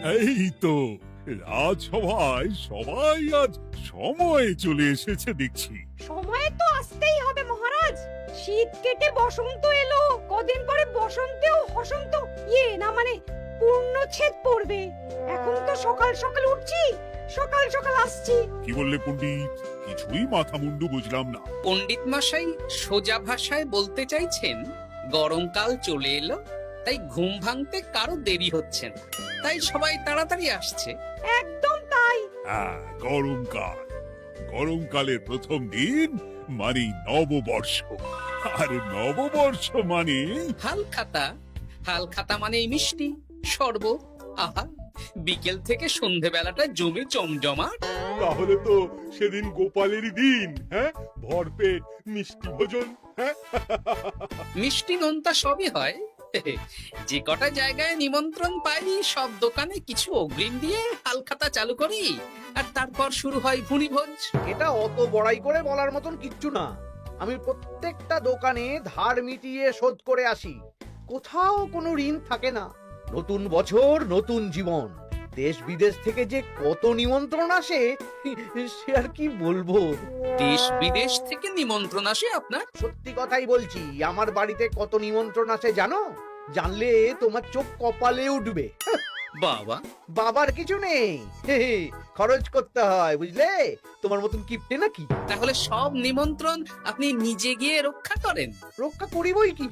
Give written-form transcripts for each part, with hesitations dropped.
এই তো রাজসভায় সবাই আজ সময়ে চলে এসেছে দেখছি। সময়ে তো আসতেই হবে মহারাজ। শীত কেটে বসন্ত এলো, কদিন পরে বসন্তেও বসন্ত না মানে পূর্ণচ্ছেদ পড়বে। এখন তো সকাল সকাল উঠছি, সকাল সকাল আসছি। কি বললে পণ্ডিত? কিছুই মাথা মুন্ডু বুঝলাম না। পণ্ডিত মশাই সোজা ভাষায় বলতে চাইছেন গরমকাল চলে এলো, তাই ঘুম ভাঙতে কারো দেরি হচ্ছে না, তাই সবাই তাড়াতাড়ি আসছে। একদম তাই। হ্যাঁ, গরমকাল। গরমকালের প্রথম দিন মানে নববর্ষ, আর নববর্ষ মানে হালখাতা। হালখাতা মানে মিষ্টি শরবত। আহা, বিকেল থেকে সন্ধেবেলাটা জমে জমজমাট। তাহলে তো সেদিন গোপালেরই দিন। হ্যাঁ, ভরপেট মিষ্টি ভোজন। হ্যাঁ, মিষ্টি নোনতা সবই হয়। যে কটা জায়গায় নিমন্ত্রণ পাই সব দোকানে কিছু অগ্রিম দিয়ে হালখাতা চালু করি, আর তারপর শুরু হয় ভুনিভোজ। এটা অত বড়াই করে বলার মতন কিচ্ছু না। আমি প্রত্যেকটা দোকানে ধার মিটিয়ে শোধ করে আসি, কোথাও কোনো ঋণ থাকে না। নতুন বছর নতুন জীবন, দেশ বিদেশ থেকে যে কত নিমন্ত্রণ আসে সে আর কি বলবো। দেশ বিদেশ থেকে নিমন্ত্রণ আসে আপনার? সত্যি কথাই বলছি, আমার বাড়িতে কত নিমন্ত্রণ আসে জানো? জানলে তোমার চোখ কপালে উঠবে। বাবা, বাবার কিছু নেই, খরচ করতে হয় বুঝলে। তোমার মতন কিপটে নাকি? তাহলে সব নিমন্ত্রণ আপনি নিজে গিয়ে রক্ষা করেন? রক্ষা করিবই কি,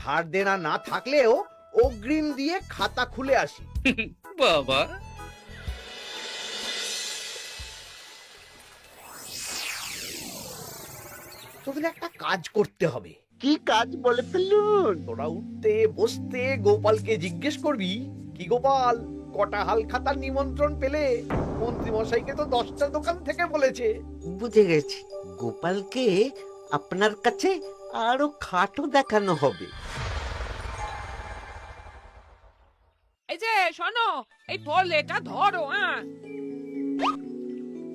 ধার দেনা না থাকলেও অগ্রিম দিয়ে খাতা খুলে আসি। বাবা, তোদের একটা কাজ করতে হবে। কি কাজ বলে ফেলুন? তোরা উঠতে বসতে গোপালকে জিজ্ঞেস করবি, কি গোপাল, কটা হাল খাতার নিমন্ত্রণ পেলে? মন্ত্রী মশাইকে তো 10টা দোকান থেকে বলেছে। বুঝে গেছি, গোপালকে আপনার কাছে আরো খাটো দেখানো হবে। এই যে শোনো, এই থলেটা ধরো। হ্যাঁ,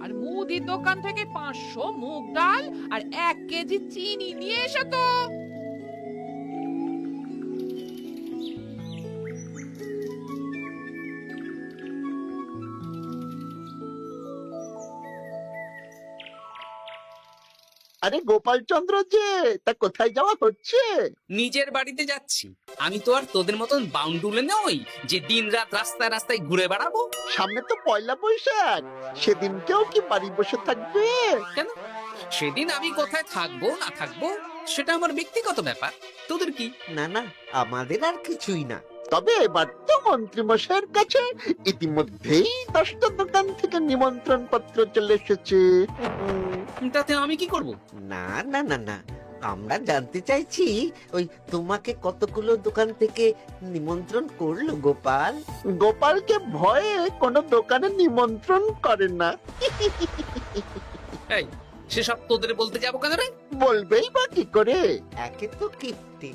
আর মুদির দোকান থেকে 500 মুগ ডাল আর 1 কেজি চিনি নিয়ে এসো তো। আরে গোপাল চন্দ্র যে, তা কোথায় যাওয়া হচ্ছে? নিজের বাড়িতে যাচ্ছি। আমি তো আর তোদের মতন বাউন্ডুলে নই যে দিনরাত রাস্তায় রাস্তায় ঘুরে বেড়াবো। সামনে তো পয়লা বৈশাখ, সেদিন কেউ কি বাড়ি বসে থাকবে? কেন? সেদিন আমি কোথায় থাকবো না থাকবো সেটা আমার ব্যক্তিগত ব্যাপার, তোদের কি? না না, আমাদের আর কিছুই না। তবে এবার তো মন্ত্রী মশাইয়ের কাছে ইতিমধ্যেই 10টা দোকান থেকে নিমন্ত্রণ পত্র চলে এসেছে। তাতে আমি কি করব? না না না না, আমরা জানতে চাইছি ওই তোমাকে কতগুলো দোকান থেকে নিমন্ত্রণ করলো গোপাল? গোপালকে ভয়ে কোনো দোকানে নিমন্ত্রণ করে না। এই, সেসব তোদের বলতে যাবো কেন রে? বলবেই বা কি করে? একে তো কিপ্টে,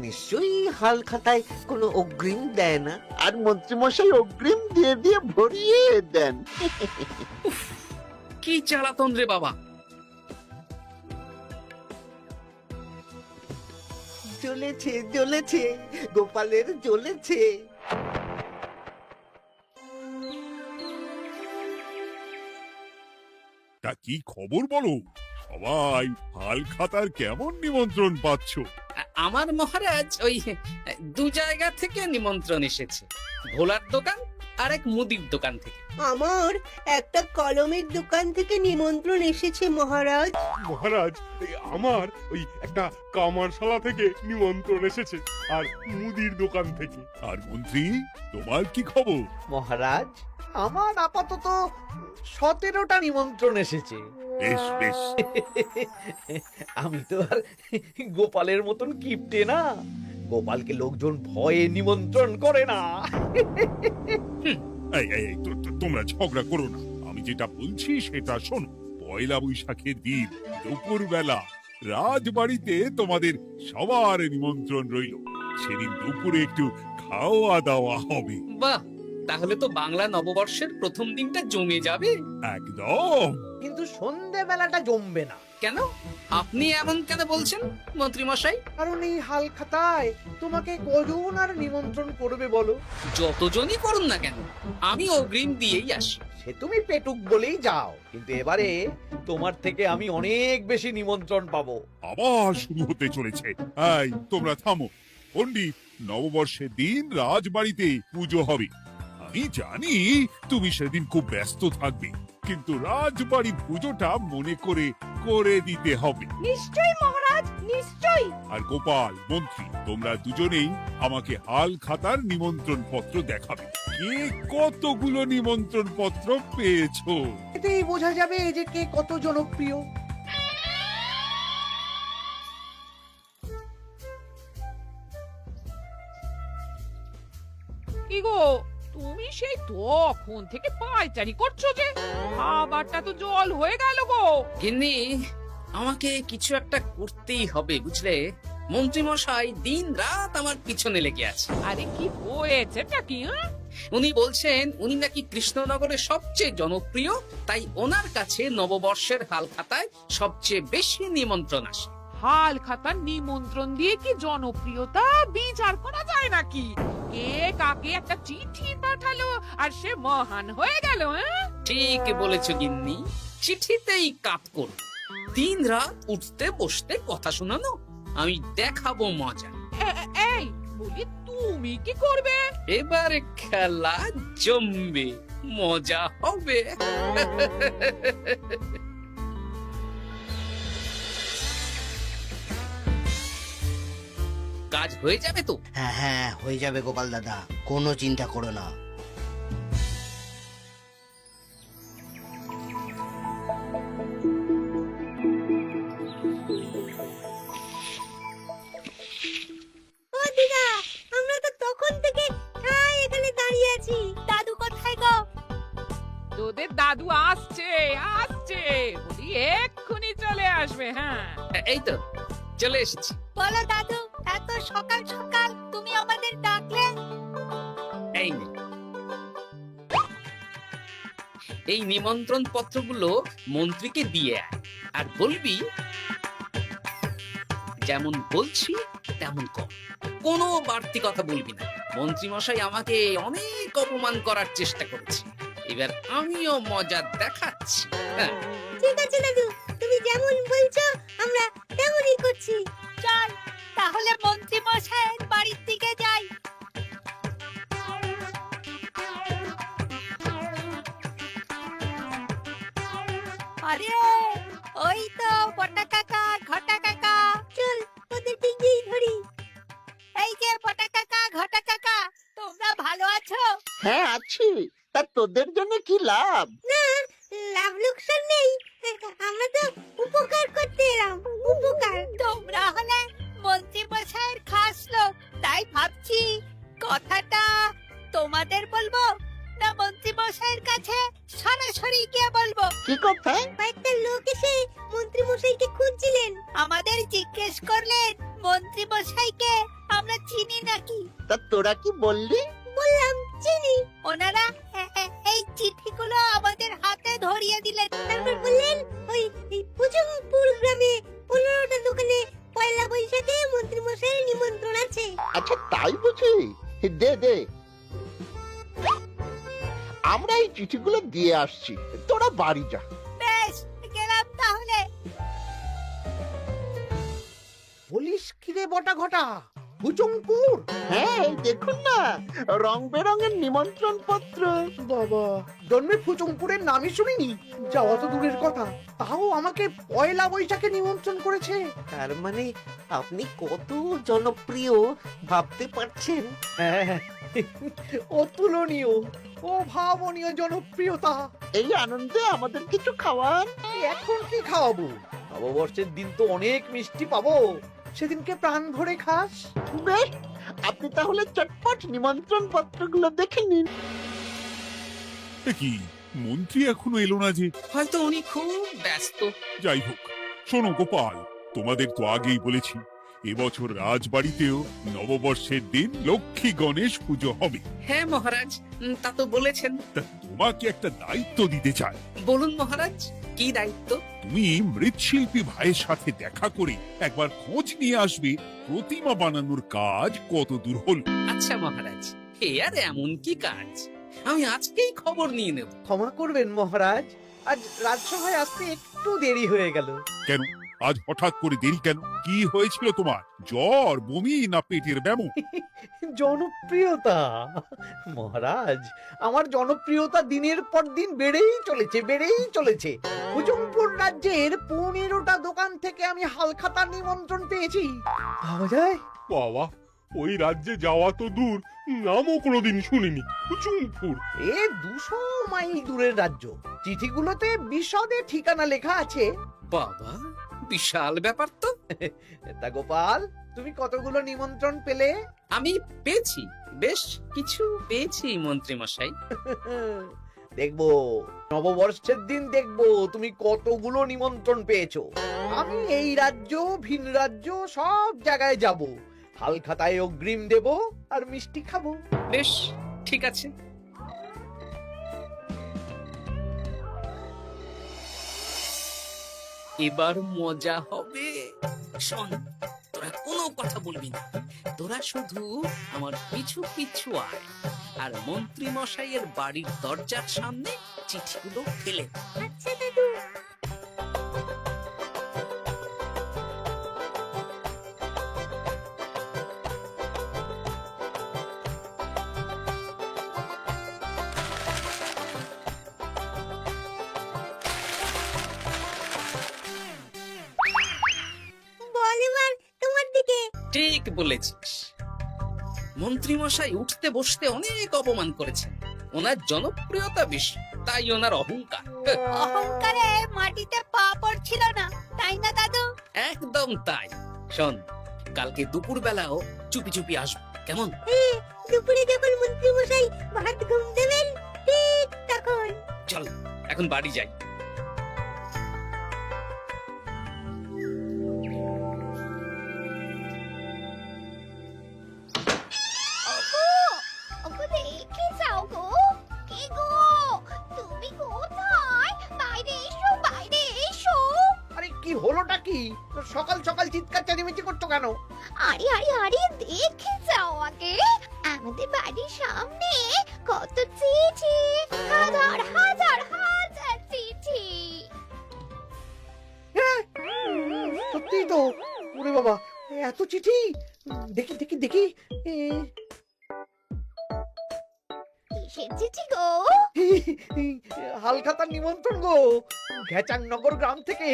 নিশ্চয়ই হাল খাতায় কোনো অগ্রিম দেয় না, আর মন্ত্রীমশাই অগ্রিম দিয়ে দিয়ে ভরিয়ে দেন। কি জ্বালাতন রে বাবা! জ্বলেছে জ্বলেছে, গোপালের জ্বলেছে। তা কি খবর বলো? সবাই হালখাতার কেমন নিমন্ত্রণ পাচ্ছ? আমার মহারাজ ওই 2 জায়গা থেকে নিমন্ত্রণ এসেছে, ভোলার দোকান আর এক মুদির দোকান থেকে। আমার একটা কলমের দোকান থেকে নিমন্ত্রণ এসেছে মহারাজ। মহারাজ, আমার ওই একটা কামারশালা থেকে নিমন্ত্রণ এসেছে, আর মুদির দোকান থেকে। আর মন্ত্রী, তোমার কি খবর? মহারাজ, আমার আপাতত 17টা নিমন্ত্রণ এসেছে। বেশ বেশ। আমি তো আর গোপালের মতন কিপটে না, গোপালকে লোকজন ভয়ে নিমন্ত্রণ করে না। এই এই এই, তোমরা ঝগড়া করো না, আমি যেটা বলছি সেটা শোনো। পয়লা বৈশাখের দিন দুপুর বেলা রাজবাড়িতে তোমাদের সবার নিমন্ত্রণ রইল। সেদিন দুপুরে একটু খাওয়া দাওয়া হবে। বাহ, তাহলে তো বাংলা নববর্ষের প্রথম দিনটা জমে যাবে। একদম। কিন্তু সন্ধেবেলাটা জমবে না। কেন? আপনি এমন কেন বলছেন মন্ত্রী মশাই? কারণ এই হাল খাতায় তোমাকে কজন আর নিমন্ত্রণ করবে বলো? যতজনই করুন না কেন, আমি অগ্রিম দিয়েই আসি। সে তুমি পেটুক বলেই যাও, কিন্তু এবারে তোমার থেকে আমি অনেক বেশি নিমন্ত্রণ পাবো। আবার শুরু হতে চলেছে। এই তোমরা থামো। পণ্ডিত, নববর্ষের দিন রাজবাড়িতে পুজো হবে। আমি জানি তুমি সেদিন খুব ব্যস্ত থাকবে, কিন্তু রাজবাড়ি পুজোটা মনে করে করে দিতে হবে। নিশ্চয়ই মহারাজ, নিশ্চয়ই। আর গোপাল, মন্ত্রী, তোমরা দুজনেই আমাকে হাল খাতার নিমন্ত্রণ পত্র দেখাবে। কে কতগুলো নিমন্ত্রণ পত্র পেয়েছো? এতেই বোঝা যাবে যে কে কত জনপ্রিয়। কি গো, তুমি সেই তখন থেকে পায়চারি করছো যে? খাবারটা তো জল হয়ে গেল গো। গিন্নি, আমাকে কিছু একটা করতেই হবে বুঝলে। মন্ত্রী মশাই দিন রাত আমার পিছনে লেগে আছে। আরে কি হয়েছে নাকি? উনি বলছেন উনি নাকি কৃষ্ণনগরের সবচেয়ে জনপ্রিয়, তাই ওনার কাছে নববর্ষের হাল খাতায় সবচেয়ে বেশি নিমন্ত্রণ আসে। হাল খাতার নিমন্ত্রণ দিয়ে কি জনপ্রিয়তা বিচার করা যায় নাকি? কে কাকে একটা চিঠি পাঠালো আর সে মহান হয়ে গেল? ঠিক বলেছ গিন্নি, চিঠিতেই কাপ করো। দিন রাত উঠতে বসতে কথা শোনানো, আমি দেখাবো মজা। এই বলি, তুমি কি করবে? এবারে খেলা জমবে, মজা হবে। কাজ হয়ে যাবে তো? হ্যাঁ হ্যাঁ, হয়ে যাবে গোপাল দাদা, কোনো চিন্তা করো না। ও দিদা, আমরা তো তখন থেকে এখানে দাঁড়িয়ে আছি। দাদু কোথায় গো? তোদের দাদু আসছে আসছে, বলি এক্ষুনি চলে আসবে। হ্যাঁ, এই তো চলে এসেছি। বলো দাদু, এত সকাল সকাল তুমি আমাদের ডাকলে? এই নে। এই নিমন্ত্রণ পত্রগুলো মন্ত্রীকে দিয়ে আয়, আর বলবি যেমন বলছি তেমন কর, কোনো বাড়তি কথা বলবি না। মন্ত্রী মশাই আমাকে অনেক অপমান করার চেষ্টা করেছে, এবার আমিও মজা দেখাচ্ছি। হ্যাঁ, ঠিক আছে দাদু, তুমি যেমন বলছো আমরা তেমনই করছি। চল তাহলে মন্ত্রী মশাইয়ের বাড়ির দিকে যাই। আরে ওই তো বটা কাকা, ঘটা কাকা। চল ওদের দিক দিয়েই ধরি। এই যে বটা কাকা, ঘটা কাকা, তোমরা ভালো আছো? হ্যাঁ আছি। তা তোদের জন্য কি লাভ? না, লাভ লোকসান নেই, আমরা তো উপকার করতে এলাম। উপকার। তোমরা হলে মন্ত্রী মশাইয়ের খাস লোক, তাই ভাবছি কথাটা তোমাদের বলবো না মন্ত্রী মশাইয়ের কাছে সরাসরি গিয়ে বলবো। কি কথা? কয়েকটা লোক এসে মন্ত্রী মশাইকে খুঁজছিলেন, আমাদের জিজ্ঞেস করলেন মন্ত্রী মশাইকে আমরা চিনি নাকি। তা তোরা কি বললি? বললাম চিনি। ওনারা এই চিঠিগুলো আমাদের হাতে ধরিয়ে দিলেন। তারপর বললেন ওই পুজংপুর গ্রামে 15টা দোকানে পয়লা বৈশাখে মন্ত্রী মশাইয়ের নিমন্ত্রণ আছে। আচ্ছা তাই বুঝি? দে দে, আমরা এই চিঠিগুলো দিয়ে আসছি, তোরা বাড়ি যা। বেশ, গেলাম তাহলে। বলিস কিরে বটা ঘটা, ভুজংপুর? হ্যাঁ এই দেখুন না, রং বেরঙের নিমন্ত্রণ পত্র। বাবা, জন্মে ফুচুংপুরের নামই শুনিনি, যাওয়া তো দূরের কথা, তাও আমাকে পয়লা বৈশাখে নিমন্ত্রণ করেছে। তার মানে আপনি কত জনপ্রিয় ভাবতে পারছেন? হ্যাঁ, অতুলনীয়, অভাবনীয় জনপ্রিয়তা। এই আনন্দে আমাদের কিছু খাওয়ান। এখন কি খাওয়াবো? নববর্ষের দিন তো অনেক মিষ্টি পাবো, সেদিনকে প্রাণ ভরে খাস। বেশ, আপনি তাহলে চটপট নিমন্ত্রণ পত্রগুলো দেখে নিন। এ কি, মন্ত্রী এখনো এলো না যে? হয়তো উনি খুব ব্যস্ত। যাই হোক, শোনো গোপাল, তোমাদের তো আগেই বলেছি এবছর রাজবাড়িতেও নববর্ষের দিন লক্ষ্মী গণেশ পুজো হবে। হ্যাঁ মহারাজ, তা তো বলেছেন। তা তোমাকে একটা দায়িত্ব দিতে চাই। বলুন মহারাজ, কি দায়িত্ব? তুমি মৃৎশিল্পী ভাইয়ের সাথে দেখা করে একবার খোঁজ নিয়ে আসবে প্রতিমা বানানোর কাজ কত দূর হল। আচ্ছা মহারাজ, এ আর এমন কি কাজ, আমি আজকেই খবর নিয়ে নেব। ক্ষমা করবেন মহারাজ, আজ রাজসভায় আসতে একটু দেরি হয়ে গেল। কেন আজ হঠাৎ করে দেরি কেন? কি হয়েছিল তোমার? জ্বর, বমি না পেটের ব্যামো? জনপ্রিয়তা মহারাজ, আমার জনপ্রিয়তা দিনের পর দিন বেড়েই চলেছে। হুজুমপুর রাজ্যের 15টা দোকান থেকে আমি হালখাতার নিমন্ত্রণ পেয়েছি। ভাবা যায়? বাবা, ওই রাজ্যে যাওয়া তো দূর, নামও কোনোদিন শুনিনি। হুজুমপুর। এ 200 মাইল দূরের রাজ্য। চিঠিগুলোতে বিশদে ঠিকানা লেখা আছে। বাবা, বিশাল ব্যাপার তো। তা গোপাল, তুমি কতগুলো নিমন্ত্রণ পেলে? আমি পেয়েছি, বেশ কিছু পেয়েছি মন্ত্রী মশাই। দেখবো নববর্ষের দিন দেখবো তুমি কতগুলো নিমন্ত্রণ পেয়েছো। আমি এই রাজ্য ভিন রাজ্য সব জায়গায় যাব, হালখাতায় অগ্রিম দেব আর মিষ্টি খাবো। বেশ, ঠিক আছে। এবার মজা হবে। শোন, তোরা কোনো কথা বলবি না, তোরা শুধু আমার পিছু পিছু আয় আর মন্ত্রী মশাইয়ের বাড়ির দরজার সামনে চিঠিগুলো ফেলে দে। আচ্ছা দাদু। বল এবার তোমার দিকে। ঠিক বলেছিস, মন্ত্রী মশাই উঠতে বসতে অনেক অপমান করেছেন। ওনার জনপ্রিয়তা বেশি, তাই ওনার অহংকার। অহংকারে মাটিতে পা পড়ছিল না, তাই না দাদু? একদম তাই। শোন, কালকে দুপুর বেলাও চুপি চুপি আসবো, কেমন? দুপুরে যখন মন্ত্রী মশাই ভাত ঘুম দেবেন ঠিক তখন। চল এখন বাড়ি যাই। দেখে যাও গো। কে গো? তুমি কোথায়? বাইরে এসো, বাইরে এসো। আরে কি হলোটা কি? সকাল সকাল চিৎকার চেঁচামেচি করছো কেন? আরে আরে আরে, দেখে যাও আগে। আমাদের বাড়ির সামনে কত চিঠি, হাজার হাজার হাজার চিঠি। সত্যি তো। ওরে বাবা, এত চিঠি! দেখি দেখি দেখি। কিসের চিঠি গো? হালখাতার নিমন্ত্রণ গো, ঘেচাংনগর গ্রাম থেকে।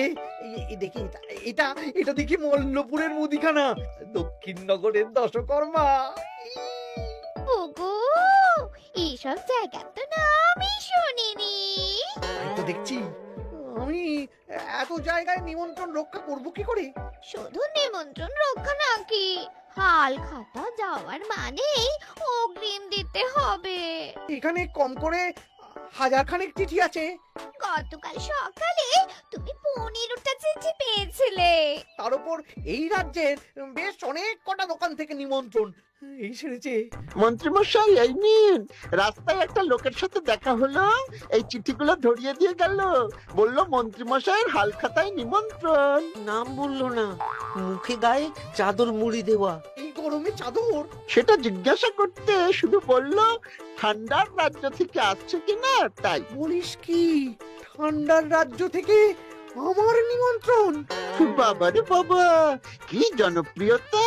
দেখি এটা এটা দেখি মল্লপুরের মুদিখানা, দক্ষিণনগরের দশকর্মা। ওগো, এইসব জায়গা তো নামই শুনিনি। তাই তো দেখছি। আমি এত জায়গায় নিমন্ত্রণ রক্ষা করব কি করে? শুধু নিমন্ত্রণ রক্ষা নাকি, হালখাতা যাওয়ার মানেই অগ্রিম দিতে হবে। এখানে কম করে 1000 খানেক চিঠি আছে। গতকাল সকালে তুমি 15টা চিঠি পেয়েছিলে। তার উপর এই রাজ্যের বেশ অনেক কটা দোকান থেকে নিমন্ত্রণ এই সেরেছে। মন্ত্রীমশাই, এই নিন। রাস্তায় একটা লোকের সাথে দেখা হলো, এই চিঠিগুলো ধরিয়ে দিয়ে গেল, বলল মন্ত্রীমশাইয়ের হালখাতায় নিমন্ত্রণ। নাম বললো না, মুখে গায়ে চাদর মুড়ি দেওয়া। এই গরমে চাদর? সেটা জিজ্ঞাসা করতে শুধু বলল ঠান্ডার রাজ্য থেকে আসছে কিনা তাই। বলিস কি? ঠান্ডার রাজ্য থেকে আমার নিমন্ত্রণ? বাবারে বাবা, কি জনপ্রিয়তা!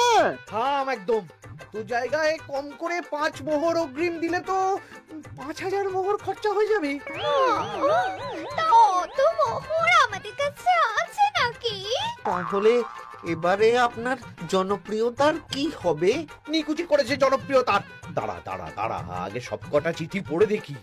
থাম একদম। তো জায়গায় কম করে 5 মোহর অগ্রিম দিলে তো 5000 মোহর খরচা হয়ে যাবে। তা অত মোহর আমাদের কাছে আছে নাকি? তাহলে এবারে আপনার জনপ্রিয়তার কি হবে? নিকুচি করেছে জনপ্রিয়তার। দাঁড়া দাঁড়া দাঁড়া, আগে সব কটা চিঠি পড়ে দেখি।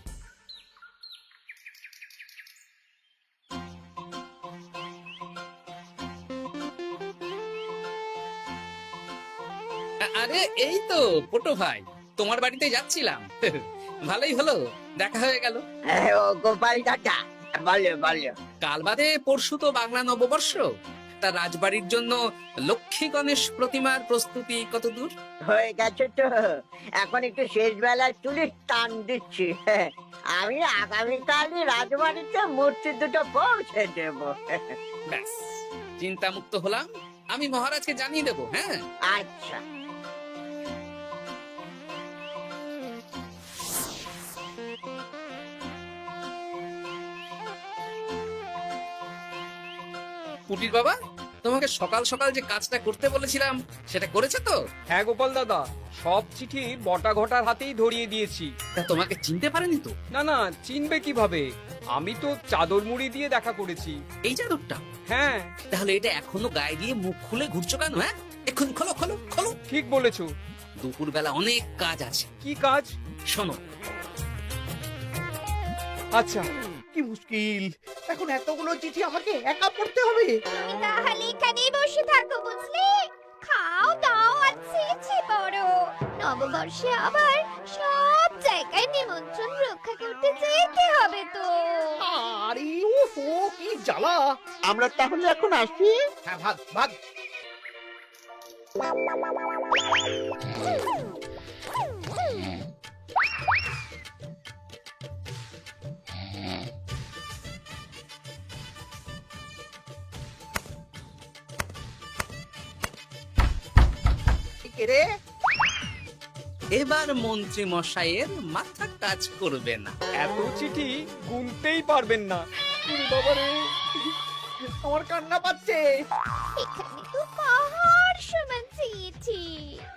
আরে এই তো পটো ভাই, তোমার বাড়িতে যাচ্ছিলাম। ভালোই হলো, দেখা হয়ে গেল। গোপাল দাদা, বলো বলো। কাল বাদে পরশু তো বাংলা নববর্ষ, তা রাজবাড়ির জন্য লক্ষ্মী গণেশ প্রতিমার প্রস্তুতি কত দূর? হয়ে গেছে তো, এখন একটু শেষ বেলায় তুলে টান দিচ্ছি। আমি আগামীকালই রাজবাড়িতে মূর্তি দুটো পৌঁছে দেবো। ব্যাস চিন্তামুক্ত হলাম। আমি মহারাজকে জানিয়ে দেবো। হ্যাঁ, আচ্ছা। পুটির বাবা, তোমাকে সকাল সকাল যে কাজটা করতে বলেছিলাম সেটা করেছে তো? হ্যাঁ গোপাল দাদা, সব চিঠি বটা ঘটার হাতেই ধরিয়ে দিয়েছি। তা তোমাকে চিনতে পারেনি তো? না না, চিনবে কিভাবে? আমি তো চাদর মুড়ি দিয়ে দেখা করেছি। এই চাদরটা? হ্যাঁ। তাহলে এটা এখনো গায়ে দিয়ে মুখ খুলে ঘুরছো কেন? হ্যাঁ, এখন খোলো খোলো খোলো। ঠিক বলেছো। দুপুরবেলা অনেক কাজ আছে। কি কাজ? শোনো। আচ্ছা। কি মুশকিল, এখন এতগুলো চিঠি আমাকে একা পড়তে হবে। তুমি তাহলে এখানেই বসে থাকো, বুঝলে? খাও দাও আর ছি বড়। নববর্ষে আবার সব জায়গায় নিমন্ত্রণ রক্ষা করতে যেতে হবে তো। আরে ও কি জ্বালা। আমরা তাহলে এখন আসি। হ্যাঁ, ভাগ ভাগ। কে রে? এবার মন্ত্রী মশাইয়ের মাথা কাজ করবে না। এত চিঠি গুনতেই পারবেন না। ওরে বাবা রে, আমার কান্না পাচ্ছে। এখানে তো পাহাড় সমান চিঠি।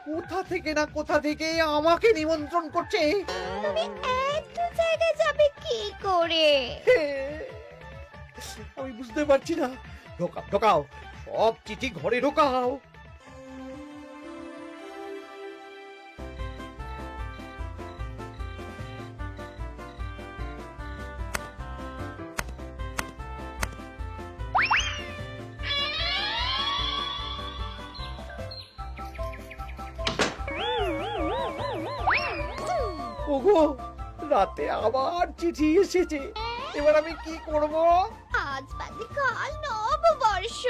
কোথা থেকে না কোথা থেকে আমাকে নিমন্ত্রণ করছে। তুমি এত জায়গায় যাবে কি করে? আমি বুঝতে পারছি না। ঢোকাও ঢোকাও, সব চিঠি ঘরে ঢোকাও। ওগো, রাতে আবার চিঠি এসেছে। এবার আমি কি করব? আজ বাদে কাল নববর্ষ।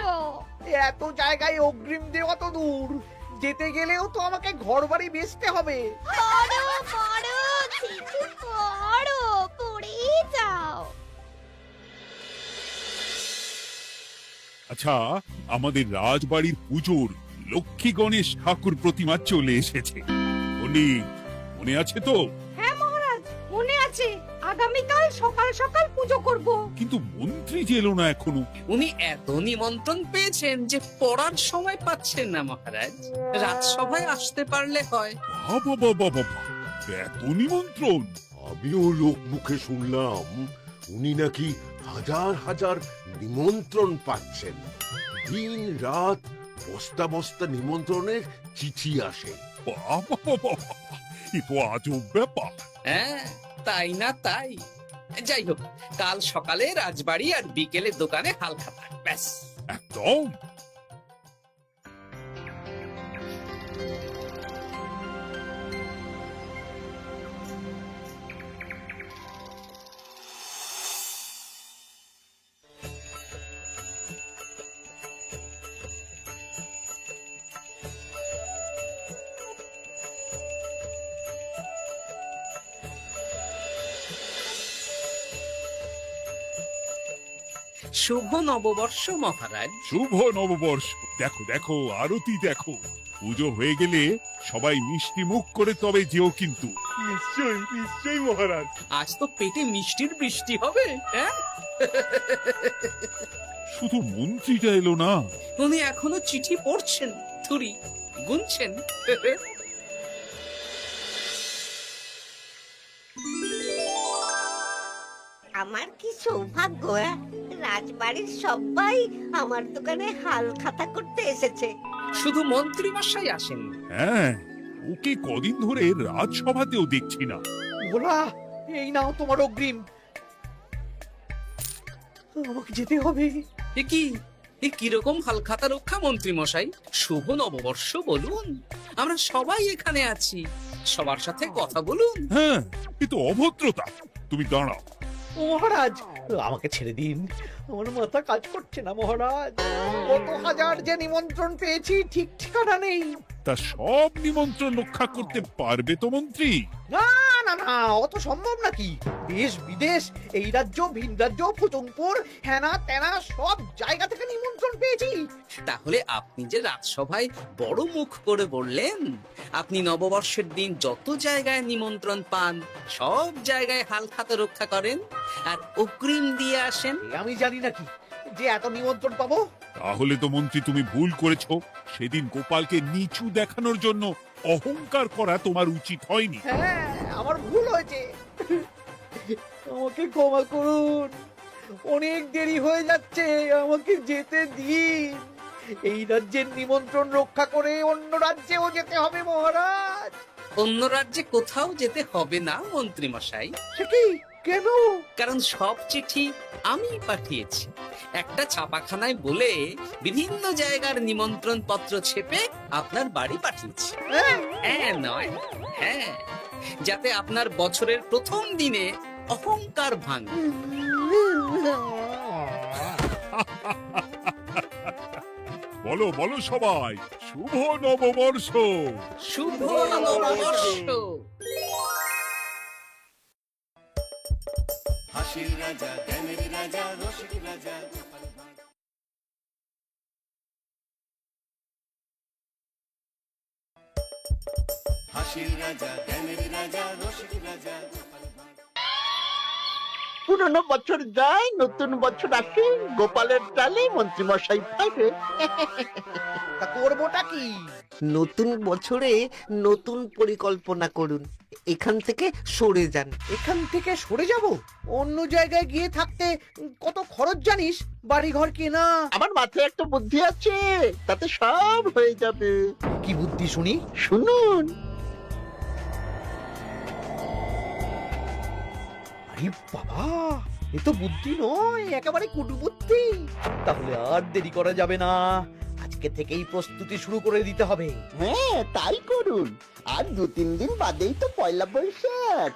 এত জায়গায় অগ্রিম দেওয়া তো দূর, যেতে গেলেও তো আমাকে ঘর বাড়ি বেচতে হবে। পড়ো পড়ো চিঠি পড়ো, পড়ে যাও। আচ্ছা, আমাদের রাজবাড়ির পুজোর লক্ষ্মী গণেশ ঠাকুর প্রতিমা চলে এসেছে। মনে আছে তো? হ্যাঁ মহারাজ, মনে আছে। আগামীকাল সকাল সকাল পুজো করব। কিন্তু মন্ত্রী যে এলো না এখনো। উনি এত নিমন্ত্রণ পেয়েছেন যে পড়ার সময় পাচ্ছেন না মহারাজ। রাজসভায় আসতে পারলে হয়। বাবা বাবা বাবা, এত নিমন্ত্রণ! আমিও লোক মুখে শুনলাম উনি নাকি হাজার হাজার নিমন্ত্রণ পাচ্ছেন। দিন রাত বস্তা বস্তা নিমন্ত্রণের চিঠি আসে। বাবা বাবা, এ তো আজব ব্যাপার। হ্যাঁ, তাই না তাই। যাই হোক, কাল সকালে রাজবাড়ি আর বিকেলে দোকানে হালখাতা। ব্যাস। একদম। শুভ নববর্ষ মহারাজ। শুভ নববর্ষ। দেখো দেখো, আরতি দেখো। পুজো হয়ে গেলে সবাই মিষ্টি মুখ করে তবে যেও কিন্তু। নিশ্চয়ই নিশ্চয়ই মহারাজ। আজ তো পেটে মিষ্টির বৃষ্টি হবে। হ্যাঁ, শুধু মন্ত্রীটা এলো না। উনি এখনো চিঠি পড়ছেন, থুরি গুনছেন। আমার কি সৌভাগ্য! রাজবাড়ির সবাই আমার দোকানে হাল খাতা করতে এসেছে। শুধু মন্ত্রী মশাই আসেন। হ্যাঁ, ওকে কদিন ধরে রাজসভাতেও দেখছি না। ভোলা, এই নাও তোমার অগ্রিম। আমাকে যেতে হবে। এ কি, এ কিরকম হালখাতা রক্ষা মন্ত্রী মশাই? শুভ নববর্ষ বলুন, আমরা সবাই এখানে আছি। সবার সাথে কথা বলুন। হ্যাঁ, এ তো অভদ্রতা। তুমি দাঁড়াও। মহারাজ, আমাকে ছেড়ে দিন। আমার মাথা কাজ করছে না মহারাজ। কত হাজার যে নিমন্ত্রণ পেয়েছি, ঠিক ঠিকানা নেই। তা সব নিমন্ত্রণ রক্ষা করতে পারবে তো মন্ত্রী? না না না, অত সম্ভব নাকি? দেশ বিদেশ, এই রাজ্য ভিন রাজ্য, ফুটুমপুর, হ্যানা তেনা সব জায়গা থেকে নিমন্ত্রণ পেয়েছি। তাহলে আপনি যে রাজসভায় বড় মুখ করে বললেন আপনি নববর্ষের দিন যত জায়গায় নিমন্ত্রণ পান সব জায়গায় হালখাতা রক্ষা করেন আর অগ্রিম দিয়ে আসেন। আমি জানি নাকি যে এত নিমন্ত্রণ পাবো? তাহলে তো মন্ত্রী তুমি ভুল করেছো। সেদিন গোপালকে নিচু দেখানোর জন্য অহংকার করা তোমার উচিত হয়নি। হ্যাঁ, আমার ভুল হয়েছে, আমাকে ক্ষমা করুন। অনেক দেরি হয়ে যাচ্ছে, আমাকে যেতে দিন। এই রাজ্যের নিমন্ত্রণ রক্ষা করে অন্য রাজ্যেও যেতে হবে মহারাজ। অন্য রাজ্যে কোথাও যেতে হবে না মন্ত্রী মশাই। সে কি? কেন? কারণ সব চিঠি আমি পাঠিয়েছি। একটা ছাপাখানায় বলে বিভিন্ন জায়গার নিমন্ত্রণ পত্র ছেপে আপনার বাড়ি পাঠিয়েছি। হ্যাঁ নয় হ্যাঁ, যাতে আপনার বছরের প্রথম দিনে অহংকার ভাঙে। বলো বলো সবাই, শুভ নববর্ষ। শুভ নববর্ষ। হাসির রাজা, জ্ঞানের রাজা, রসিক রাজা। হাসির রাজা, জ্ঞানের রাজা, রসিক রাজা। পুরনো বছর যায়, নতুন বছর আসে, গোপালের টালে মন্ত্রী মশাই থাকে। তা করবোটা কি? নতুন বছরে নতুন পরিকল্পনা করুন, এখান থেকে সরে যান। এখান থেকে সরে যাব? অন্য জায়গায় গিয়ে থাকতে কত খরচ জানিস? বাড়ি ঘর কেনা। আমার মাথায় একটা বুদ্ধি আছে, তাতে সব হয়ে যাবে। কি বুদ্ধি শুনি? শুনুন। আরে বাবা, এ তো বুদ্ধি নয়, একেবারে কুটবুদ্ধি। তাহলে আর দেরি করা যাবে না, আজকে থেকেই প্রস্তুতি শুরু করে দিতে হবে। হ্যাঁ, তাই করুন। আর 2-3 দিন বাদেই তো পয়লা বৈশাখ।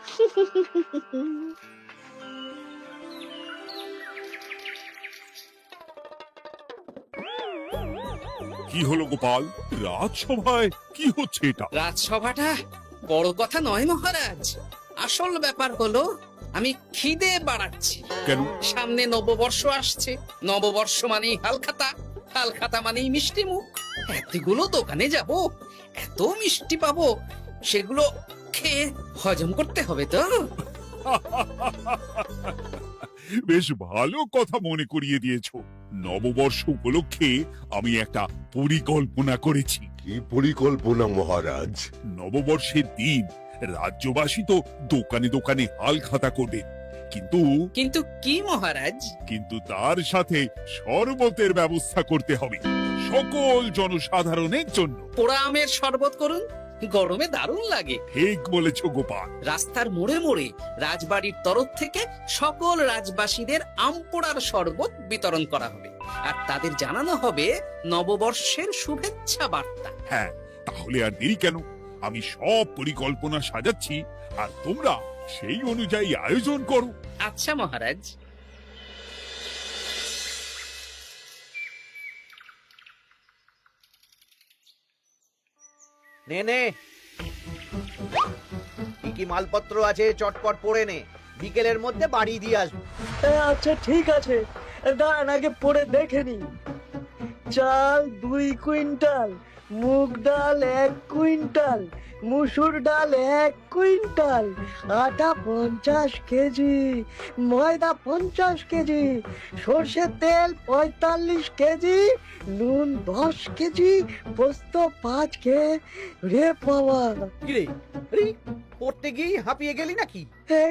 কি হলো গোপাল, রাজসভায় কি হচ্ছে এটা? রাজসভাটা বড় কথা নয় মহারাজ, আসল ব্যাপার হলো আমি খিদে বাড়াচ্ছি। কেন? সামনে নববর্ষ আসছে, নববর্ষ মানেই হালখাতা, হালখাতা মানেই মিষ্টি মুখ। এতগুলো দোকানে যাব, এত মিষ্টি পাবো, সেগুলো খেয়ে হজম করতে হবে তো। বেশ ভালো কথা মনে করিয়ে দিয়েছো। নববর্ষ উপলক্ষে আমি একটা পরিকল্পনা করেছি। কি পরিকল্পনা মহারাজ? নববর্ষের দিন রাজ্যবাসী তো দোকানে দোকানে হাল খাতা করবে, কিন্তু কিন্তু কি মহারাজ? কিন্তু তার সাথে শরবতের ব্যবস্থা করতে হবে সকল জনসাধারণের জন্য। পোড়া আমের শরবত করুন, গরমে দারুণ লাগে। ঠিক বলেছো গোপাল। রাস্তার মোড়ে মোড়ে রাজবাড়ির তরফ থেকে সকল রাজবাসীদের আম পোড়ার শরবত বিতরণ করা হবে, আর তাদের জানানো হবে নববর্ষের শুভেচ্ছা বার্তা। হ্যাঁ, তাহলে আর দেরি কেন? আমি সব পরিকল্পনা সাজাচ্ছি, আর তোমরা সেই অনুযায়ী আয়োজন করো। আচ্ছা মহারাজ। নে নে, কি কি মালপত্র আছে চটপট পড়ে নে, বিকেলের মধ্যে বাড়ি দিয়ে আসবো। আচ্ছা ঠিক আছে, দাঁড়ান আগে পড়ে দেখে নি। চাল 2 কুইন্টাল, মুগ ডাল 1 কুইন্টাল, মুসুর ডাল 1 কুইন্টাল, আটা 50 কেজি, ময়দা 50 কেজি, সর্ষের তেল 45 কেজি, নুন 10 কেজি, পোস্ত 5 কেজি। রে বাবা, কিরে, আরে পড়তে গিয়ে হাঁপিয়ে গেলি নাকি?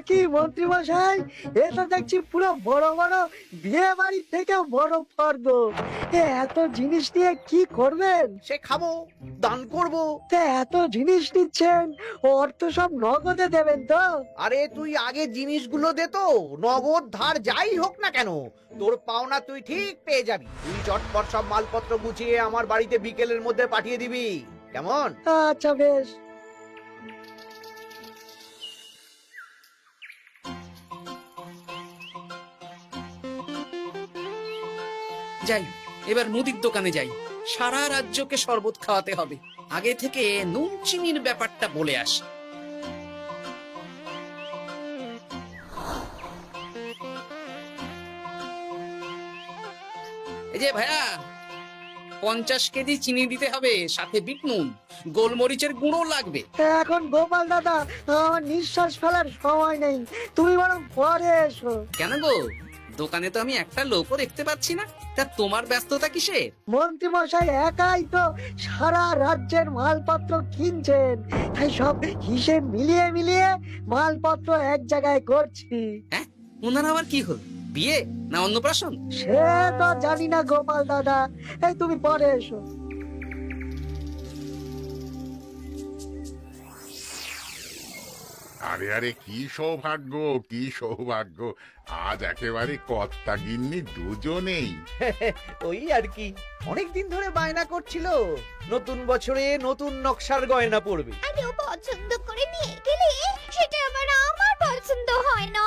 কি মন্ত্রী মশাই, এটা দেখছি পুরো বড় বড় বিয়ে বাড়ির থেকে বড় ফর্দ। এত জিনিস দিয়ে কি করবেন? সে খাবো, দান করব। এত জিনিস দিচ্ছেন, অর্থ সব নগদে দেবেন তো? আরে তুই আগে জিনিসগুলো দে তো, নগদ ধার যাই হোক না কেন, তোর পাওনা তুই ঠিক পেয়ে যাবি। তুই চটপট সব মালপত্র গুছিয়ে আমার বাড়িতে বিকেলের মধ্যে পাঠিয়ে দিবি, কেমন? আচ্ছা বেশ। যাই, এবার মুদির দোকানে যাই, সারা রাজ্যকে শরবত খাওয়াতে হবে। আগে থেকে নুন চিনির ব্যাপারটা বলে আসি। এই যে ভাইয়া 50 কেজি চিনি দিতে হবে, সাথে বিট নুন, গোলমরিচের গুঁড়ো লাগবে। এখন গোপাল দাদা আমার নিঃশ্বাস ফেলার সময় নেই, তুমি বরং পরে এসো। কেন গো, দোকানে তো আমি একটা লোকও দেখতে পাচ্ছি না, তা তোমার ব্যস্ততা কিসের? মন্ত্রী মশাই একাই তো সারা রাজ্যের মালপত্র কিনছেন, তাই সব হিসেব মিলিয়ে মিলিয়ে মালপত্র এক জায়গায় করছি। হ্যাঁ, ওনার আবার কি হল, বিয়ে না অন্নপ্রাশন? সে তো জানি না গোপাল দাদা, এই তুমি পরে এসো। আরে আরে কি সৌভাগ্য, কি সৌভাগ্য, আজ একেবারে কর্তা গিন্নি দুজনেই। ওই আর কি, অনেকদিন ধরে বায়না করছিল নতুন বছরে নতুন নকশার গয়না পরবে। আরে ও পছন্দ করে নিয়ে গেলে সেটা আবার আমার পছন্দ হয় না।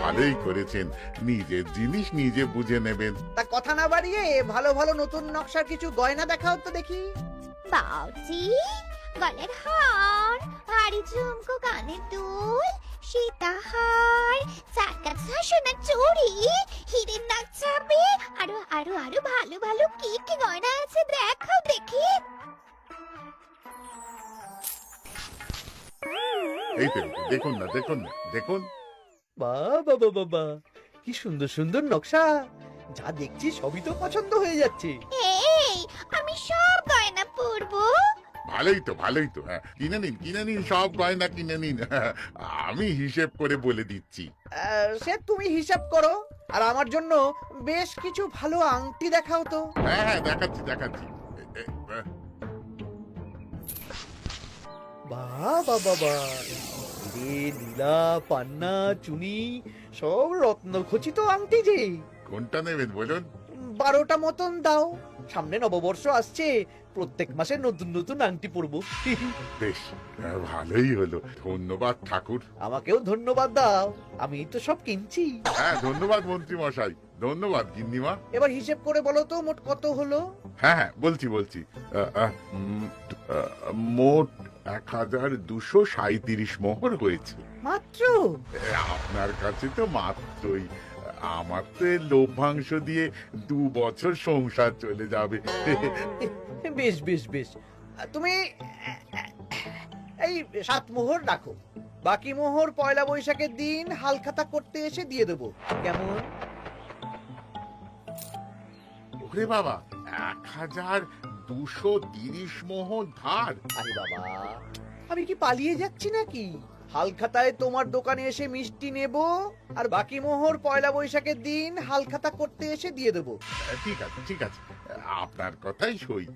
ভালোই করেছেন, নিজের জিনিস নিজে বুঝে নেবেন। তা কথা না বাড়িয়ে ভালো ভালো নতুন নকশার কিছু গয়না দেখাও তো দেখি। বাউজি, গলার হার, হাড়ি ঝুমকো, কানের দুল, সীতাহার, চাকাছা সোনার চুড়ি, হীরের নাক চাপে, আরো আরো আরো ভালো ভালো কি কি গয়না আছে দেখাও দেখি। এই তো দেখুন না, দেখুন না, দেখুন। বাবা বাবা, কি সুন্দর সুন্দর নকশা, যা দেখছি সবই তো পছন্দ হয়ে যাচ্ছে। এই, আমি সব গয়না পরবো। ভালোই তো, ভালোই তো। হ্যাঁ, কিনে নিন, কিনে নিন, সব গয়না কিনে নিন। আমি হিসেব করে বলে দিচ্ছি। সে তুমি হিসাব করো, আর আমার জন্য বেশ কিছু ভালো আংটি দেখাও তো। হ্যাঁ হ্যাঁ, দেখাচ্ছি দেখাচ্ছি। বাবা বাবা, রে লীলা, পান্না, চুনি, সব রত্ন খচিত আংটি যে। কোনটা নেবেন বলুন? 12টা মতন দাও, সামনে নববর্ষ আসছে, প্রত্যেক মাসে নতুন নতুন আংটি পরবো। বেশ, ভালোই হলো। ধন্যবাদ ঠাকুর। আমাকেও ধন্যবাদ দাও, আমি তো সব কিনছি। হ্যাঁ, ধন্যবাদ মন্ত্রী মশাই, ধন্যবাদ গিন্নিমা। এবার হিসেব করে বলো তো মোট কত হলো। হ্যাঁ হ্যাঁ, বলছি বলছি। মোট 1237 মোহর হয়েছে। মাত্র? আপনার কাছে তো মাত্রই, আমার তো এর লভ্যাংশ দিয়ে 2 বছর সংসার চলে যাবে। বেশ বেশ বেশ, তুমি এই 7 মোহর রাখো, বাকি মোহর পয়লা বৈশাখের দিন হালখাতা করতে এসে দিয়ে দেবো, কেমন? ওরে বাবা, 1230 মোহর ধার? আরে বাবা, আমি কি পালিয়ে যাচ্ছি নাকি? হালখাতায় তোমার দোকানে এসে মিষ্টি নেব, আর বাকি মোহর পয়লা বৈশাখের দিন হালখাতা করতে এসে দিয়ে দেবো। ঠিক আছে ঠিক আছে, আপনার কথাই সই।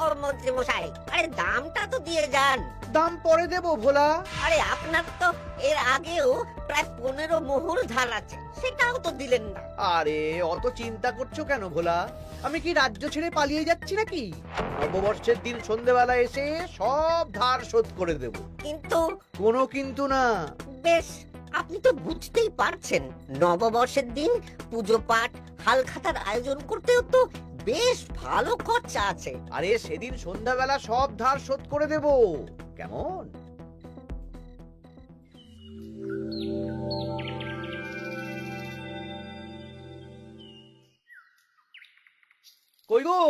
ও মন্ত্রী মশাই, আরে দামটা তো দিয়ে যান। দাম পরে দেবো ভোলা। আরে আপনার তো এর আগেও প্রায় 15 মোহর ধার আছে, সেটাও তো দিলেন না। আরে অত চিন্তা করছো কেন ভোলা? আমি কি রাজ্য ছেড়ে পালিয়ে যাচ্ছি নাকি? নববর্ষের দিন সন্ধ্যেবেলা এসে সব ধার শোধ করে দেব। কিন্তু কোনো কিন্তু না। বেশ, আপনি তো বুঝতেই পারছেন, নববর্ষের দিন পুজো পাঠ হালখাতার আয়োজন করতেও তো বেশ ভালো খরচা আছে। আরে সেদিন সন্ধ্যাবেলা সব ধার শোধ করে দেব, কেমন? কই গো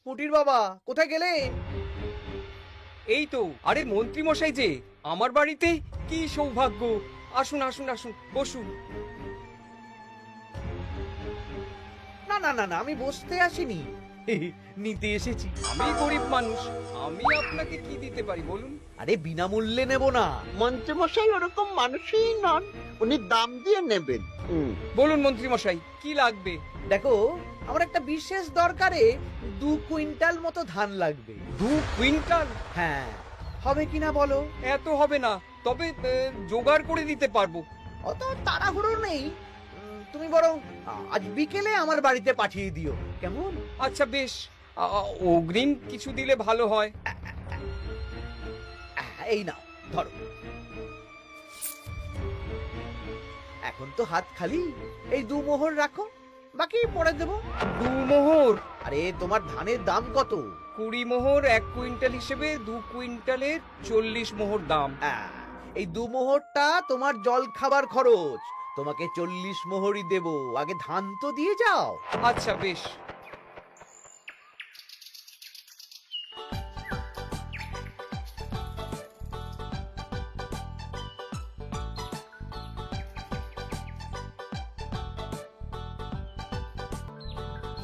পুটির বাবা, কোথায় গেলে? এই তো, আরে মন্ত্রী মশাই যে আমার বাড়িতে, কি সৌভাগ্য। আসুন আসুন আসুন, বসুন। না না না না, আমি বসতে আসিনি, নিতে এসেছি। আমি গরিব মানুষ, আমি আপনাকে কি দিতে পারি বলুন? আরে বিনামূল্যে নেব না। মন্ত্রী মশাই ওরকম মানুষই নন, উনি দাম দিয়ে নেবেন। বলুন মন্ত্রী মশাই, কি লাগবে? দেখো, আমার একটা বিশেষ দরকারে 2 কুইন্টাল মতো ধান লাগবে। 2 কুইন্টাল? হ্যাঁ, হবে কিনা বলো? এত হবে না, তবে জোগাড় করে দিতে পারবো। অত তাড়াহুড়ো নেই, তুমি বরং আজ বিকেলে আমার বাড়িতে পাঠিয়ে দিও, কেমন? আচ্ছা বেশ, অগ্রিম কিছু দিলে ভালো হয়। এই নাও, ধরো। এখন তো হাত খালি, এই 2 মোহর রাখো, বাকি পরে দেবো। 2 মোহর? আরে তোমার ধানের দাম কত? 20 মোহর 1 কুইন্টাল হিসেবে 2 কুইন্টালের 40 মোহর দাম। এই 2 মোহরটা তোমার জল খাবার খরচ। তোমাকে 40 মোহরই দেব, আগে ধান তো দিয়ে যাও। আচ্ছা বেশ।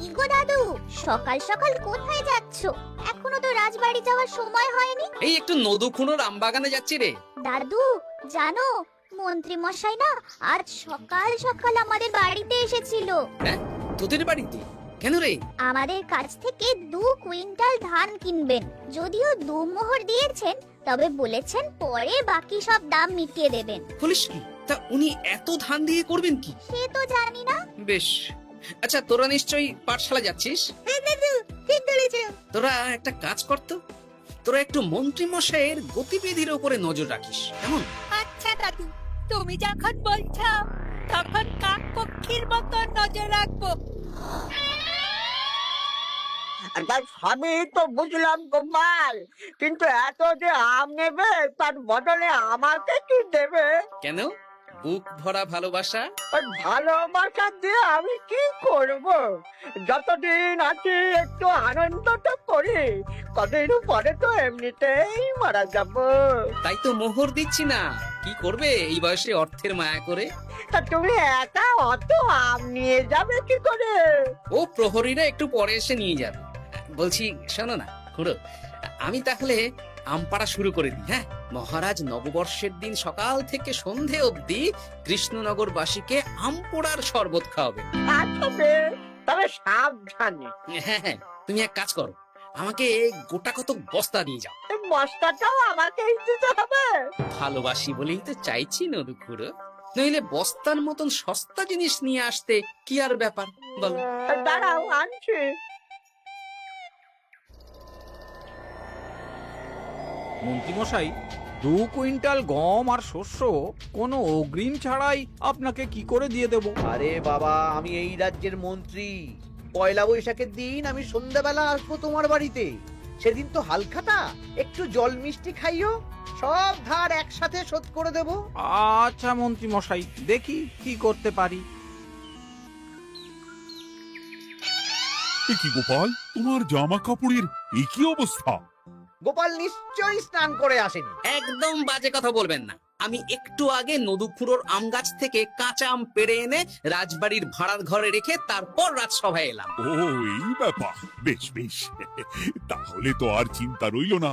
ইগো দাদু, সকাল সকাল কোথায় যাচ্ছো? এখনো তো রাজবাড়ি যাওয়ার সময় হয়নি। এই একটু নদু খুঁড়োর আমবাগানে যাচ্ছি রে। দাদু জানো, মন্ত্রী মশাই না আজ সকাল সকাল আমাদের বাড়িতে এসেছিল। হ্যাঁ, তোদের বাড়িতে কেন রে? আমাদের কাছ থেকে 2 কুইন্টাল ধান কিনবেন। যদিও 2 মোহর দিয়েছেন, তবে বলেছেন পরে বাকি সব দাম মিটিয়ে দেবেন। বলিস কি? তা উনি এত ধান দিয়ে করবেন কি? সে তো জানি না। বেশ, আচ্ছা তোরা নিশ্চয়ই পাঠশালা যাচ্ছিস? হ্যাঁ দাদু, ঠিক বলেছো। তোরা একটা কাজ করতো, তোরা একটু মন্ত্রী মশাইয়ের গতিবিধির উপরে নজর রাখিস, কেমন? আচ্ছা দাদু, তুমি যখন বলছো তখন কাক পক্ষীর মতো নজর রাখবো। সবই তো বুঝলাম গোপাল, কিন্তু এত যে আম নেবে তার বদলে আমাকে কি দেবে? কেন? বুক ভরা ভালোবাসা। ওই ভালোবাসা দিয়ে আমি কি করব? যতদিন আছি একটু আনন্দ তো করি, কদিন পরে তো এমনিতেই মারা যাব। তাই তো মোহর দিচ্ছি না। কি করবে এই বয়সে অর্থের মায়া করে? তা তুমি একা অত আম নিয়ে যাবে কি করে? ও প্রহরীরা একটু পরে এসে নিয়ে যাবে। বলছি শোনো না খুড়ো, আমি তাহলে আম পাড়া শুরু করে দিই। হ্যাঁ, মহারাজ নববর্ষের দিন সকাল থেকে সন্ধে অবধি কৃষ্ণনগরবাসীকে আম পোড়ার শরবত খাওয়াবে। আচ্ছা বেশ, তবে সাবধানে। হ্যাঁ হ্যাঁ, তুমি এক কাজ করো, আমাকে গোটা কত বস্তা দিয়ে যাও। এই বস্তাটাও আমাকেই দিতে হবে? ভালোবাসি বলেই তো চাইছি নদু খুড়ো, নইলে বস্তার মতন সস্তা জিনিস নিয়ে আসতে কি আর ব্যাপার বলো? দাঁড়াও, আনছি। মন্ত্রীমশাই, 2 কুইন্টাল গম আর শস্য কোনো অগ্রিম ছাড়াই আপনাকে কি করে দিয়ে দেব? আরে বাবা, আমি এই রাজ্যের মন্ত্রী। পয়লা বৈশাখের দিন আমি সন্ধ্যাবেলা আসবো তোমার বাড়িতে। সেদিন তো হালখাতা, একটু জল মিষ্টি খাইও, সব ধার একসাথে শোধ করে দেব। আচ্ছা মন্ত্রীমশাই, দেখি কি করতে পারি। এ কি গোপাল, তোমার জামা কাপড়ের এই কি অবস্থা? গোপাল নিশ্চয়ই স্নান করে আসেনি। একদম বাজে কথা বলবেন না। আমি একটু আগে নদুপুরোর আম গাছ থেকে কাঁচা আম পেড়ে এনে রাজবাড়ির ভাড়ার ঘরে রেখে তারপর রাজসভায় এলাম। ও এই ব্যাপার, বেশ বেশ, তাহলে তো আর চিন্তা রইল না।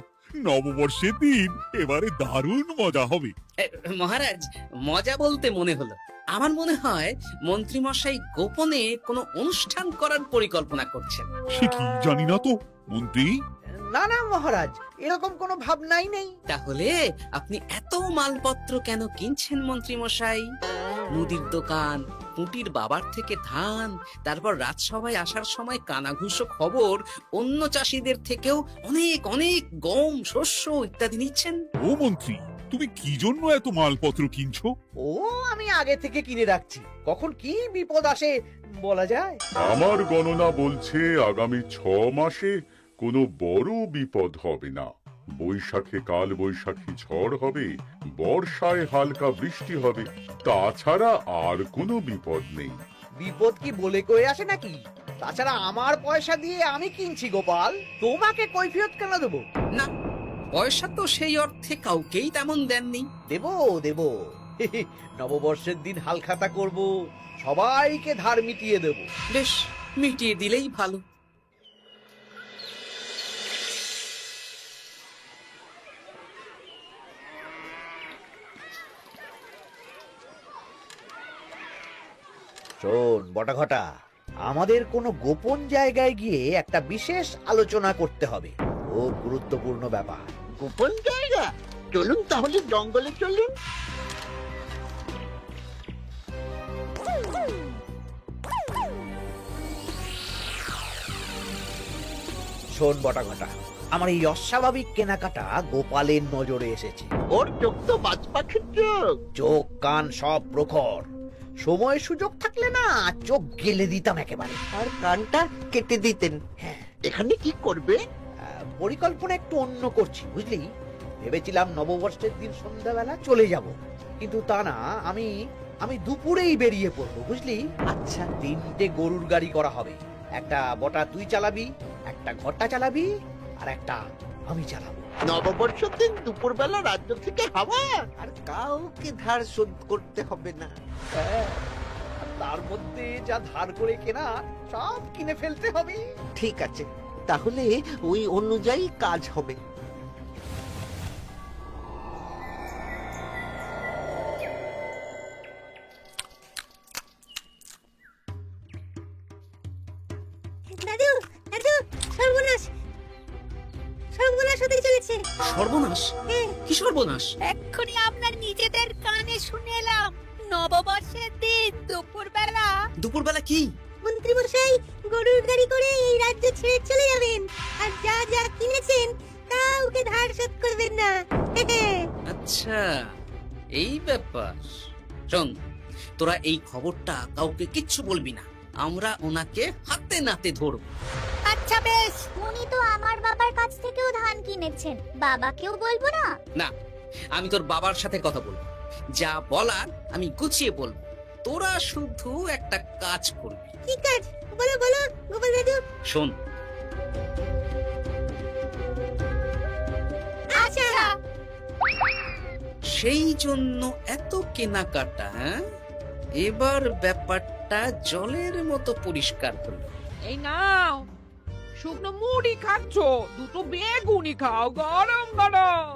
নববর্ষের দিন এবারে দারুণ মজা হবে। মহারাজ, মজা বলতে মনে হলো, আমার মনে হয় মন্ত্রীমশাই গোপনে কোনো অনুষ্ঠান করার পরিকল্পনা করছেন। সে কি জানি না তো মন্ত্রী। না না মহারাজ, এরকম কোনো ভাবনাই নেই। তাহলে আপনি এত মালপত্র কেন কিনছেন মন্ত্রীমশাই? মুদির দোকান, পুঁটির বাবার থেকে ধান, তারপর রাজসভায় আসার সময় কানাঘুষো খবর অন্য চাষিদের থেকেও অনেক অনেক গম, শস্য ইত্যাদি নিচ্ছেন। ও মন্ত্রী, তুমি কি জন্য এত মালপত্র কিনছো? ও আমি আগে থেকে কিনে রাখছি, কখন কি বিপদ আসে বলা যায়। আমার গণনা বলছে আগামী 6 মাসে কোনো বড় বিপদ হবে না। বৈশাখে কাল বৈশাখী ঝড় হবে, বর্ষায় হালকা বৃষ্টি হবে, তাছাড়া আর কোনো বিপদ নেই। বিপদ কি বলে কয়ে আসে নাকি? তাছাড়া আমার পয়সা দিয়ে আমি কিনছি গোপাল, তোমাকে কৈফিয়ত কেন দেবো? না, পয়সা তো সেই অর্থে কাউকেই তেমন দেননি। দেবো দেবো, নববর্ষের দিন হালখাতা করব, সবাইকে ধার মিটিয়ে দেবো। বেশ, মিটিয়ে দিলেই ভালো। শোন বটাঘটা, আমাদের কোনো গোপন জায়গায় গিয়ে একটা বিশেষ আলোচনা করতে হবে, খুব গুরুত্বপূর্ণ ব্যাপার। গোপন জায়গা? চলুন তাহলে জঙ্গলে চলুন। শোন বটাঘটা, আমার এই অস্বাভাবিক কেনাকাটা গোপালের নজরে এসেছে। ওর চোখ তো বাজ পাখির চোখ। চোখ কান সব প্রখর, সময় সুযোগ থাকলে না চোখ গেলে দিতাম একেবারে। আর কানটা কেটে দিতেন। হ্যাঁ, এখানে কি করবে? পরিকল্পনা একটু অন্য করছি বুঝলি। ভেবেছিলাম নববর্ষের দিন সন্ধ্যাবেলা চলে যাব, কিন্তু তা না, আমি দুপুরেই বেরিয়ে পড়বো, বুঝলি? আচ্ছা, 3টে গরুর গাড়ি করা হবে। একটা বটা তুই চালাবি, একটা ঘটা চালাবি, আর একটা আমি চালাবো। নববর্ষের দিন দুপুরবেলা রাজ্য থেকে হাওয়া, আর কাউকে ধার শোধ করতে হবে না। হ্যাঁ, আর তার মধ্যে যা ধার করে কেনা সব কিনে ফেলতে হবে। ঠিক আছে, তাহলে ওই অনুযায়ী কাজ হবে। দাদু দাদু, সর্বনাশ সর্বনাশ হতে চলেছে। সর্বনাশ? কি সর্বনাশ? এক্ষুনি আপনার নিজেদের কানে শুনে এলাম, নববর্ষের দিন দুপুরবেলা। দুপুরবেলা কি? মন্ত্রী মশাই গরুর গাড়ি করে এই রাজ্য ছেড়ে চলে যাবেন, আর যা যা কিনেছেন কাউকে ধার শোধ করবেন না। আচ্ছা, এই ব্যাপার। শোন, তোরা এই খবরটা কাউকে কিচ্ছু বলবি না, আমরা ওনাকে হাতে নাতে ধরব। আচ্ছা বেশ। উনি তো আমার বাবার কাছ থেকেও ধান কিনেছেন, বাবাকেও বলবো না? না, আমি তোর বাবার সাথে কথা বলবো, যা বলার আমি গুছিয়ে বলবো। তোরা শুধু একটা কাজ করবি। কি কাজ? বলো বলো গোপাল দাদু। শোন, আচ্ছা। সেই জন্য এত কেনাকাটা, হ্যাঁ? এবার ব্যাপারটা জলের মতো পরিষ্কার হলো। এই নাও, শুকনো মুড়ি খাচ্ছ, দুটো বেগুনি খাও গরম গরম।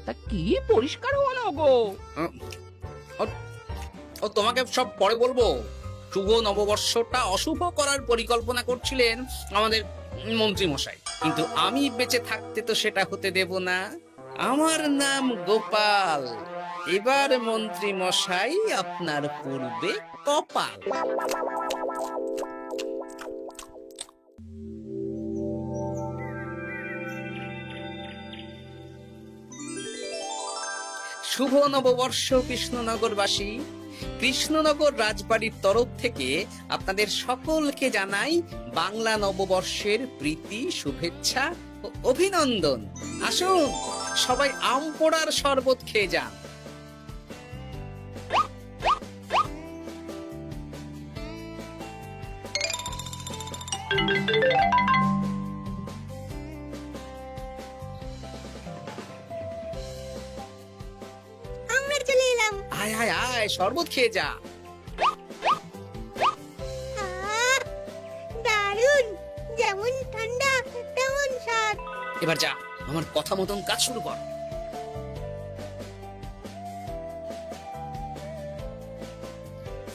তা কি পরিষ্কার হলো গো? ও তোমাকে সব পরে বলবো। শুভ নববর্ষটা অশুভ করার পরিকল্পনা করছিলেন আমাদের মন্ত্রী মশাই, কিন্তু আমি বেঁচে থাকতে তো সেটা হতে দেব না। আমার নাম গোপাল। এবার মন্ত্রী মশাই আপনার পূর্বে কপাল। শুভ নববর্ষ কৃষ্ণনগরবাসী। কৃষ্ণনগর রাজবাড়ির তরফ থেকে আপনাদের সকলকে জানাই বাংলা নববর্ষের প্রীতি, শুভেচ্ছা ও অভিনন্দন। আসুন সবাই আম পোড়ার শরবত খেয়ে যান। আমরা চলে এলাম। আয় আয় আয়, শরবত খেয়ে যা। দারুণ, যেমন ঠান্ডা তেমন স্বাদ। এবার যা, আমার কথা মতন কাজ শুরু কর।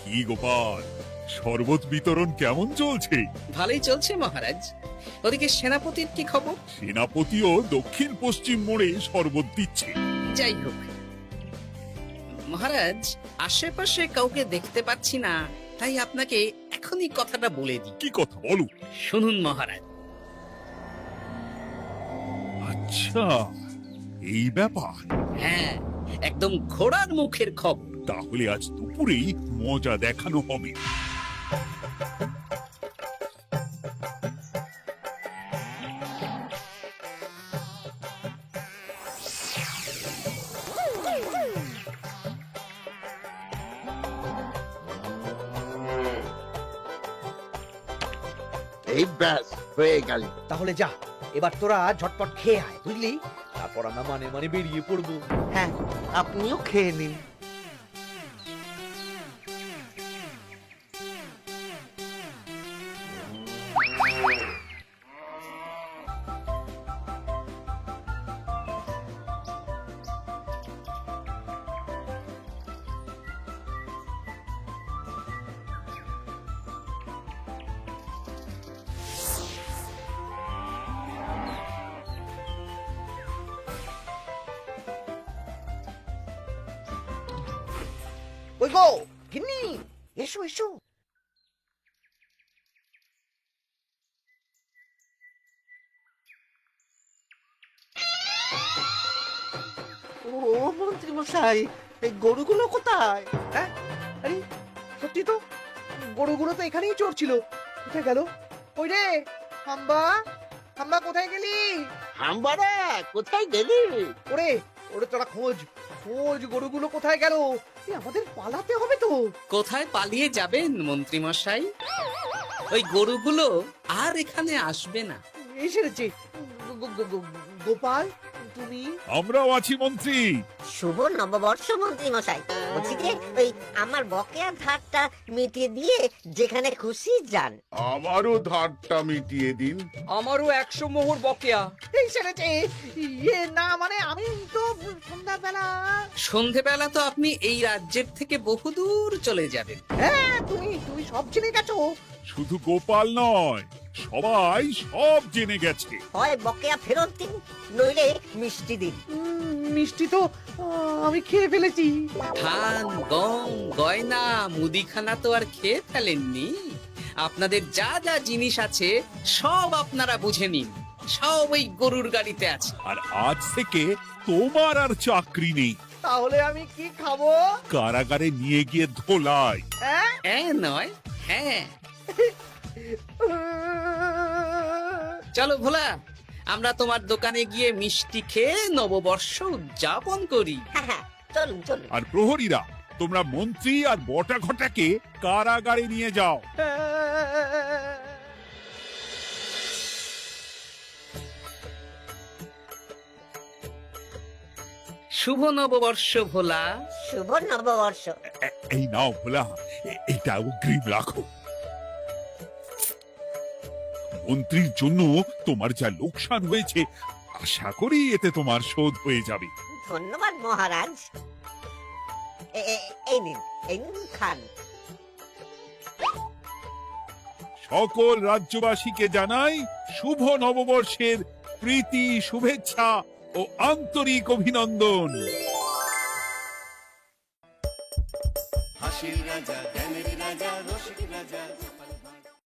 কি গোপাল, শরবত বিতরণ কেমন চলছে? ভালোই চলছে মহারাজ। ওদিকে সেনাপতির কি খবর? সেনাপতিও দক্ষিণ পশ্চিম মোড়ে শরবত দিচ্ছে। যাই হোক মহারাজ, আশেপাশে কাউকে দেখতে পাচ্ছি না, তাই আপনাকে এখনই কথাটা বলে দিই। কি কথা বলো? শুনুন মহারাজ। আচ্ছা, এই ব্যাপার। হ্যাঁ, একদম ঘোড়ার মুখের খবর। তাহলে আজ দুপুরেই মজা দেখানো হবে। এই ব্যাস হয়ে গেল। তাহলে যা, এবার তোরা ঝটপট খেয়ে আয়, বুঝলি? তারপর আমরা মানে মানে বেরিয়ে পড়বো। হ্যাঁ, আপনিও খেয়ে নিন। ওই গো গিন্নি, এসো এসো। ও মন্ত্রী মশাই, এই গরুগুলো কোথায়? হ্যাঁ, আরে সত্যি তো, গরুগুলো তো এখানেই চড়ছিল। কোথায় গেল? ওই রে হাম্বা, হাম্বা কোথায় গেলি? হাম্বারা কোথায় গেলি? ওরে ওরে তোরা খোঁজ খোঁজ গরুগুলো কোথায় গেল? আমাদের পালাতে হবে তো। কোথায় পালিয়ে যাবেন মন্ত্রী মশাই? ওই গরুগুলো আর এখানে আসবে না। এসেছে গোপাল, তুমি? আমরাও আছি মন্ত্রী। শুভ নববর্ষ মন্ত্রী মশাই। বলছি যে ওই আমার বকেয়া ধারটা মিটিয়ে দিয়ে যেখানে খুশি যান। আমারও ধারটা মিটিয়ে দিন। আমারও 100 মোহর বকেয়া। এই সেরেছে ইয়ে না মানে আমি তো সন্ধেবেলা তো আপনি এই রাজ্যের থেকে বহুদূর চলে যাবেন। হ্যাঁ তুমি তুমি সব জেনে গেছো। শুধু গোপাল নয়, সবাই সব জেনে গেছে। হয় বকেয়া ফেরত দিন, নইলে মিষ্টি দিন। মিষ্টি তো আমি খেয়ে ফেলেছি। ধান, গম, গয়না, মুদিখানা তো আর খেয়ে ফেলেননি। আপনাদের যা যা জিনিস আছে সব আপনারা বুঝে নিন। সব ওই গরুর গাড়িতে আছে। আর আজ থেকে তোমার আর চাকরি নেই। তাহলে আমি কি খাবো? কারাগারে নিয়ে গিয়ে ধোলাই। হ্যাঁ নয় হ্যাঁ। চলো ভোলা, আমরা তোমার দোকানে গিয়ে মিষ্টি খেয়ে নববর্ষ উদযাপন করি। চলুন চলুন। আর প্রহরীরা, তোমরা মন্ত্রী আর বটা ঘটাকে কারাগারে নিয়ে যাও। শুভ নববর্ষ ভোলা। শুভ নববর্ষ। এই নাও ভোলা, এটা অগ্রিম রাখো। মন্ত্রীর জন্য তোমার যা লোকসান হয়েছে, আশা করি এতে তোমার শোধ হয়ে যাবে। ধন্যবাদ মহারাজ। এই নিন, এই নিন খান। সকল রাজ্যবাসীকে জানাই শুভ নববর্ষের প্রীতি, শুভেচ্ছা ও আন্তরিক অভিনন্দন।